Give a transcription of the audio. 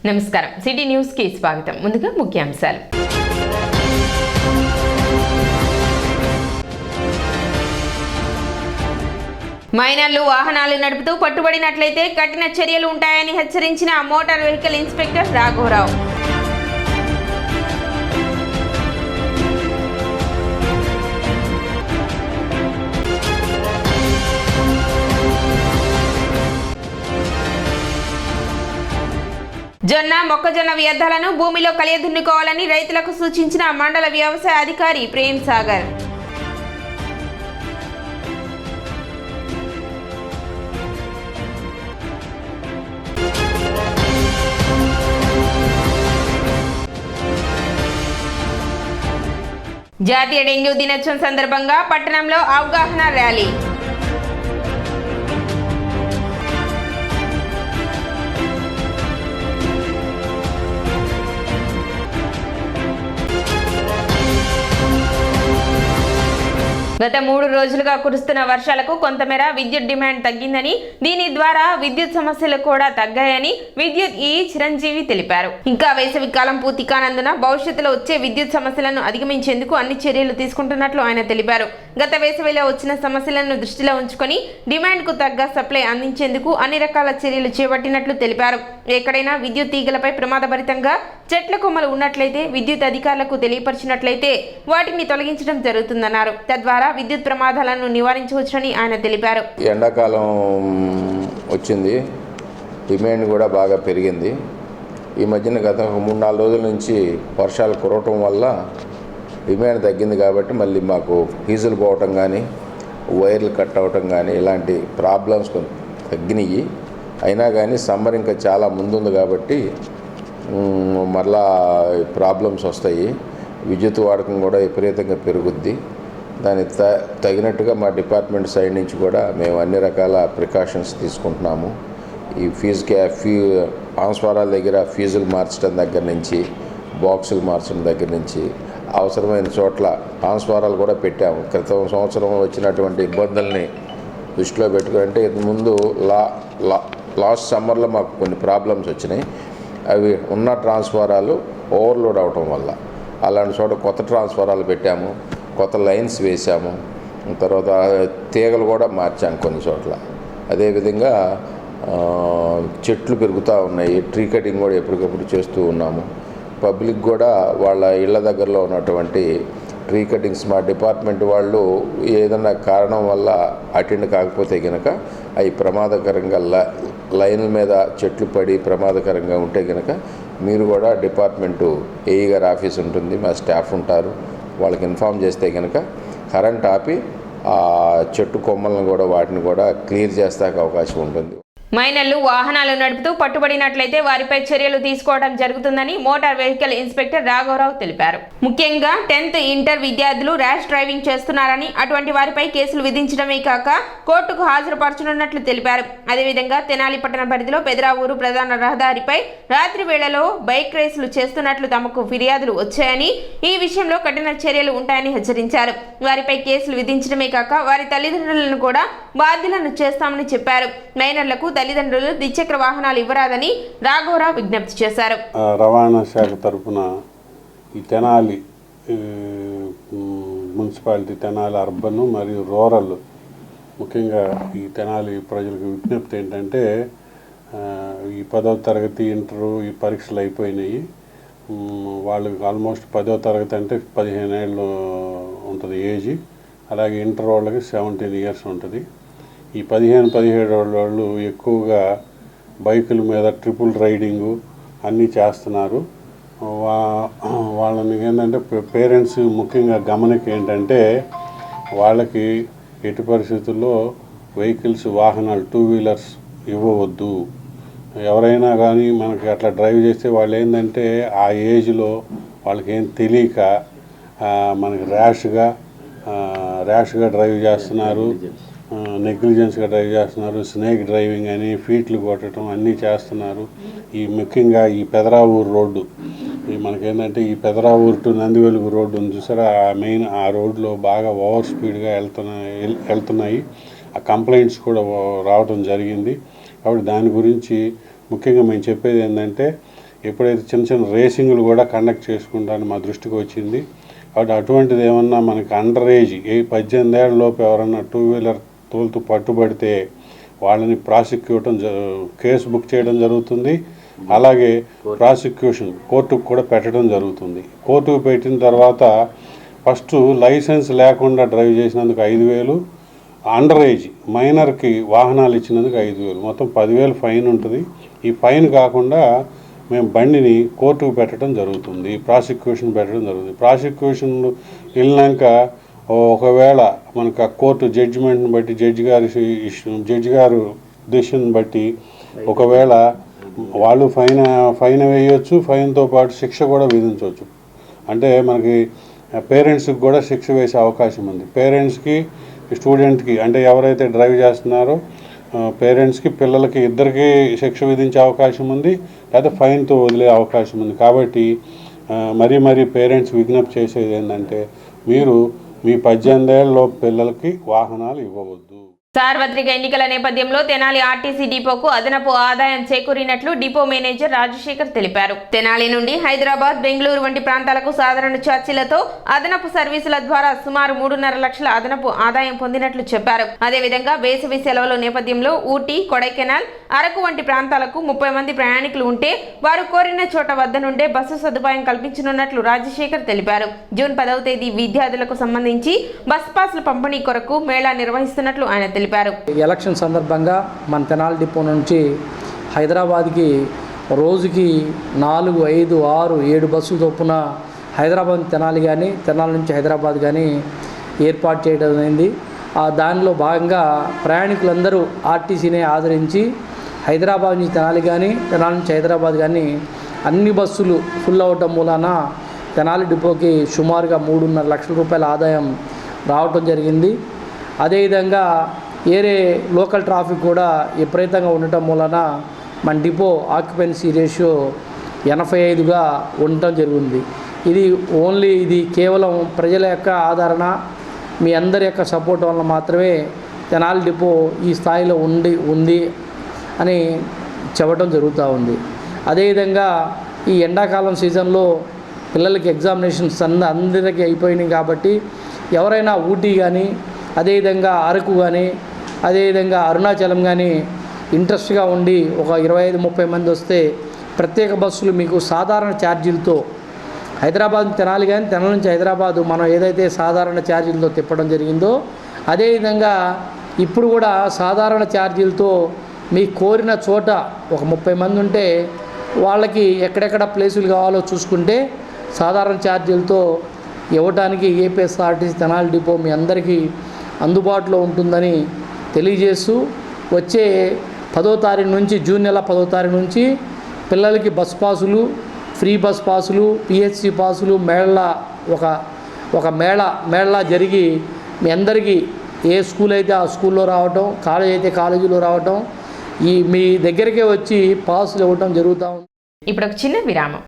నమస్కారం city news కి స్వాగతం. ముందుగా ముఖ్యాంశాలు. మైనర్లు వాహనాలు నడుపుతూ పట్టుబడినట్లయితే కఠిన చర్యలు ఉంటాయని హెచ్చరించిన మోటార్ వెహికల్ ఇన్స్పెక్టర్ రాఘవరావు. జొన్న మొక్కజొన్న వ్యర్థాలను భూమిలో కలియదున్నుకోవాలని రైతులకు సూచించిన మండల వ్యవసాయ అధికారి ప్రేమ్ సాగర్. జాతీయ డెంగ్యూ దినోత్సవం సందర్భంగా పట్టణంలో అవగాహన ర్యాలీ. గత 3 రోజులుగా కురుస్తున్న వర్షాలకు కొంతమేర విద్యుత్ డిమాండ్ తగ్గిందని, దీని ద్వారా విద్యుత్ సమస్యలు కూడా తగ్గాయని విద్యుత్ చిరంజీవి తెలిపారు. ఇంకా వేసవి కాలం పూర్తి కానందున భవిష్యత్తులో వచ్చే విద్యుత్ సమస్యలను అధిగమించేందుకు అన్ని చర్యలు తీసుకుంటున్నట్లు ఆయన తెలిపారు. గత వేసవిలో వచ్చిన సమస్యలను దృష్టిలో ఉంచుకొని డిమాండ్ కు తగ్గ సప్లై అందించేందుకు అన్ని రకాల చర్యలు చేపట్టినట్లు తెలిపారు. ఎక్కడైనా విద్యుత్ తీగలపై ప్రమాదభరితంగా చెట్ల కొమ్మలు ఉన్నట్లయితే విద్యుత్ అధికారులకు తెలియపరిచినట్లయితే వాటిని తొలగించడం జరుగుతుందన్నారు. తద్వారా విద్యుత్ ప్రమాదాలను నివారించవచ్చని ఆయన తెలిపారు. ఎండాకాలం వచ్చింది, డిమాండ్ కూడా బాగా పెరిగింది. ఈ మధ్యన గత 3-4 రోజుల నుంచి వర్షాలు కురవటం వల్ల డిమాండ్ తగ్గింది. కాబట్టి మళ్ళీ మాకు ఫీజులు పోవటం కానీ, వైర్లు కట్ అవటం కానీ ఇలాంటి ప్రాబ్లమ్స్ కొంచెం తగ్గినాయి. అయినా కానీ సమ్మర్ ఇంకా చాలా ముందుంది కాబట్టి మరలా ప్రాబ్లమ్స్ వస్తాయి. విద్యుత్ వాడకం కూడా విపరీతంగా పెరుగుద్ది. దానికి తగినట్టుగా మా డిపార్ట్మెంట్ సైడ్ నుంచి కూడా మేము అన్ని రకాల ప్రికాషన్స్ తీసుకుంటున్నాము. ఈ ట్రాన్స్ఫారాల దగ్గర ఫీజులు మార్చడం దగ్గర నుంచి, బాక్సులు మార్చడం దగ్గర నుంచి అవసరమైన చోట్ల ట్రాన్స్ఫారాలు కూడా పెట్టాము. క్రితం సంవత్సరం వచ్చినటువంటి ఇబ్బందుల్ని దృష్టిలో పెట్టుకుని, అంటే ముందు లాస్ట్ సమ్మర్లో మాకు కొన్ని ప్రాబ్లమ్స్ వచ్చినాయి. అవి ఉన్న ట్రాన్స్ఫారాలు ఓవర్లోడ్ అవటం వల్ల అలాంటి చోట కొత్త ట్రాన్స్ఫారాలు పెట్టాము, కొత్త లైన్స్ వేసాము, తర్వాత తీగలు కూడా మార్చాము కొన్ని చోట్ల. అదేవిధంగా చెట్లు పెరుగుతూ ఉన్నాయి, ట్రీ కటింగ్ కూడా ఎప్పటికప్పుడు చేస్తూ ఉన్నాము. పబ్లిక్ కూడా వాళ్ళ ఇళ్ల దగ్గరలో ఉన్నటువంటి ట్రీ కటింగ్స్ మా డిపార్ట్మెంట్ వాళ్ళు ఏదైనా కారణం వల్ల అటెండ్ కాకపోతే కనుక అవి ప్రమాదకరంగా లైన్ల మీద చెట్లు పడి ప్రమాదకరంగా ఉంటే కనుక మీరు కూడా డిపార్ట్మెంటు ఏఈ గారి ఆఫీస్ ఉంటుంది, మా స్టాఫ్ ఉంటారు, వాళ్ళకి ఇన్ఫామ్ చేస్తే కనుక కరెంట్ ఆపి ఆ చెట్టు కొమ్మలను కూడా వాటిని కూడా క్లియర్ చేస్తాక అవకాశం ఉంటుంది. మైనర్లు వాహనాలు నడుపుతూ పట్టుబడినట్లయితే వారిపై చర్యలు తీసుకోవడం జరుగుతుందని మోటార్ వెహికల్ ఇన్స్పెక్టర్ రాఘవరావు తెలిపారు. ముఖ్యంగా 10th ఇంటర్ విద్యార్థులు ర్యాష్ డ్రైవింగ్ చేస్తున్నారని, అటువంటి వారిపై కేసులు విధించడమే కాక కోర్టుకు హాజరుపరచనున్నట్లు తెలిపారు. అదేవిధంగా తెనాలి పట్టణ పరిధిలో పెదరావూరు ప్రధాన రహదారిపై రాత్రి వేళలో బైక్ రేసులు చేస్తున్నట్లు తమకు ఫిర్యాదులు వచ్చాయని, ఈ విషయంలో కఠిన చర్యలు ఉంటాయని హెచ్చరించారు. వారిపై కేసులు విధించడమే కాక వారి తల్లిదండ్రులను కూడా బాధ్యులను చేస్తామని చెప్పారు. మైనర్లకు తల్లిదండ్రులు ద్విచక్ర వాహనాలు ఇవ్వరాదని రాఘవరావు విజ్ఞప్తి చేశారు. రవాణా శాఖ తరఫున ఈ తెనాలి మున్సిపాలిటీ, తెనాలి అర్బన్ మరియు రూరల్, ముఖ్యంగా ఈ తెనాలి ప్రజలకు విజ్ఞప్తి ఏంటంటే, ఈ 10వ తరగతి ఇంటరు ఈ పరీక్షలు అయిపోయినాయి. వాళ్ళకి ఆల్మోస్ట్ 10వ తరగతి అంటే 15 ఏళ్ళు ఉంటుంది ఏజ్. అలాగే ఇంటర్ వాళ్ళకి 17 ఇయర్స్ ఉంటుంది. ఈ 15-17 వాళ్ళు ఎక్కువగా బైకుల మీద ట్రిపుల్ రైడింగు అన్నీ చేస్తున్నారు. వాళ్ళని ఏంటంటే పేరెంట్స్ ముఖ్యంగా గమనిక ఏంటంటే, వాళ్ళకి ఎట్టి పరిస్థితుల్లో వెహికల్స్, వాహనాలు, 2 వీలర్స్ ఇవ్వవద్దు. ఎవరైనా కానీ మనకి అట్లా డ్రైవ్ చేస్తే వాళ్ళు ఏంటంటే ఆ ఏజ్లో వాళ్ళకి ఏం తెలియక మనకి ర్యాష్గా డ్రైవ్ చేస్తున్నారు, నెగ్లిజెన్స్గా డ్రైవ్ చేస్తున్నారు, స్నేక్ డ్రైవింగ్ అని, ఫీట్లు కొట్టడం అన్నీ చేస్తున్నారు. ముఖ్యంగా ఈ పెదరావూరు రోడ్డు, మనకేంటంటే ఈ పెదరావూరు టు నందివెలుగు రోడ్డు ఉంది చూసారా, మెయిన్ ఆ రోడ్లో బాగా ఓవర్ స్పీడ్గా వెళ్తున్నాయి. ఆ కంప్లైంట్స్ కూడా రావడం జరిగింది. కాబట్టి దాని గురించి ముఖ్యంగా మేము చెప్పేది ఏంటంటే, ఎప్పుడైతే చిన్న చిన్న రేసింగ్లు కూడా కండక్ట్ చేసుకుంటానని మా దృష్టికి వచ్చింది. కాబట్టి అటువంటిది ఏమన్నా మనకి అండర్ ఏజ్ 18 ఏళ్ళ లోపు ఎవరన్నా 2 వీలర్ తోలుతూ పట్టుబడితే వాళ్ళని కేసు బుక్ చేయడం జరుగుతుంది. అలాగే ప్రాసిక్యూషన్ కోర్టుకు కూడా పెట్టడం జరుగుతుంది. కోర్టుకు పెట్టిన తర్వాత ఫస్ట్ లైసెన్స్ లేకుండా డ్రైవ్ చేసినందుకు 5,000, అండర్ ఏజ్ మైనర్కి వాహనాలు ఇచ్చినందుకు 5,000, మొత్తం 10,000 ఫైన్ ఉంటుంది. ఈ ఫైన్ కాకుండా మేము బండిని కోర్టుకు పెట్టడం జరుగుతుంది, ప్రాసిక్యూషన్ పెట్టడం జరుగుతుంది. ప్రాసిక్యూషన్ వెళ్ళినాక ఒకవేళ మనకు ఆ కోర్టు జడ్జిమెంట్ని బట్టి జడ్జి గారు డెసిషన్ బట్టి ఒకవేళ వాళ్ళు ఫైన్ వేయవచ్చు, ఫైన్తో పాటు శిక్ష కూడా విధించవచ్చు. అంటే మనకి పేరెంట్స్కి కూడా శిక్ష వేసే అవకాశం ఉంది. పేరెంట్స్కి స్టూడెంట్కి అంటే ఎవరైతే డ్రైవ్ చేస్తున్నారో పేరెంట్స్కి పిల్లలకి ఇద్దరికి శిక్ష విధించే అవకాశం ఉంది, లేదా ఫైన్తో వదిలే అవకాశం ఉంది. కాబట్టి మరీ పేరెంట్స్ విజ్ఞప్తి చేసేది ఏంటంటే మీరు మీ 18 ఏళ్ళలోపు పిల్లలకి వాహనాలు ఇవ్వవద్దు. సార్వత్రిక ఎన్నికల నేపథ్యంలో తెనాలి ఆర్టీసీ డిపోకు అదనపు ఆదాయం చేకూరినట్లు డిపో మేనేజర్ రాజశేఖర్ తెలిపారు. తెనాలి నుండి హైదరాబాద్, బెంగళూరు వంటి ప్రాంతాలకు సాధారణ ఛార్జీలతో అదనపు సర్వీసుల ద్వారా సుమారు 3.5 లక్షల అదనపు ఆదాయం పొందినట్లు చెప్పారు. అదేవిధంగా వేసవి సెలవుల నేపథ్యంలో ఊటీ, కొడైకెనాల్, అరకు వంటి ప్రాంతాలకు 30 మంది ప్రయాణికులు ఉంటే వారు కోరిన చోట వద్ద నుండే బస్సు సదుపాయం కల్పించనున్నట్లు రాజశేఖర్ తెలిపారు. జూన్ 10వ తేదీ విద్యార్థులకు సంబంధించి బస్ పాస్ల పంపిణీ కొరకు మేళా నిర్వహిస్తున్నట్లు ఆయన తెలిపారు. ఎలక్షన్ సందర్భంగా మన తెనాలి డిపో నుంచి హైదరాబాద్కి రోజుకి 4, 5, 6, 7 బస్సులు చొప్పున హైదరాబాద్ తెనాలి కానీ తెనాలి నుంచి హైదరాబాద్ కానీ ఏర్పాటు చేయడం అయింది. దానిలో భాగంగా ప్రయాణికులందరూ ఆర్టీసీని ఆదరించి హైదరాబాద్ నుంచి తెనాలి కానీ తెనాలి నుంచి హైదరాబాద్ కానీ అన్ని బస్సులు ఫుల్ అవటం మూలాన తెనాలి డిపోకి సుమారుగా 3.5 లక్షల రూపాయల ఆదాయం రావటం జరిగింది. అదేవిధంగా ఏరే లోకల్ ట్రాఫిక్ కూడా విపరీతంగా ఉండటం మూలన మన డిపో ఆక్యుపెన్సీ రేషియో 85గా ఉండటం జరిగింది. ఇది కేవలం ప్రజల యొక్క ఆదరణ, మీ అందరి యొక్క సపోర్ట్ వల్ల మాత్రమే తెనాలి డిపో ఈ స్థాయిలో ఉంది అని చెప్పడం జరుగుతూ ఉంది. అదేవిధంగా ఈ ఎండాకాలం సీజన్లో పిల్లలకి ఎగ్జామినేషన్స్ అందరికీ అయిపోయినాయి కాబట్టి ఎవరైనా ఊటీ కానీ అదేవిధంగా అరకు కానీ అదేవిధంగా అరుణాచలం కానీ ఇంట్రెస్ట్గా ఉండి ఒక 25-30 మంది వస్తే ప్రత్యేక బస్సులు మీకు సాధారణ ఛార్జీలతో హైదరాబాద్ తెనాలి కానీ తెనాలి నుంచి హైదరాబాదు మనం ఏదైతే సాధారణ ఛార్జీలతో తిప్పడం జరిగిందో అదేవిధంగా ఇప్పుడు కూడా సాధారణ ఛార్జీలతో మీకు కోరిన చోట ఒక 30 మంది ఉంటే వాళ్ళకి ఎక్కడెక్కడ ప్లేసులు కావాలో చూసుకుంటే సాధారణ ఛార్జీలతో ఇవ్వడానికి ఏపీఎస్ఆర్టీసీ తెనాలి డిపో మీ అందరికీ అందుబాటులో ఉంటుందని తెలియజేస్తూ వచ్చే 10వ తారీఖు నుంచి జూన్ నెల 10వ తారీఖు నుంచి పిల్లలకి బస్ పాసులు, ఫ్రీ బస్ పాసులు, పిహెచ్సి పాసులు ఒక మేళా జరిగి మీ అందరికీ ఏ స్కూల్ అయితే ఆ స్కూల్లో రావటం, కాలేజ్ అయితే కాలేజీలో రావటం, మీ దగ్గరికే వచ్చి పాసులు ఇవ్వటం జరుగుతూ ఉంది. ఇప్పుడు ఒక చిన్న విరామం.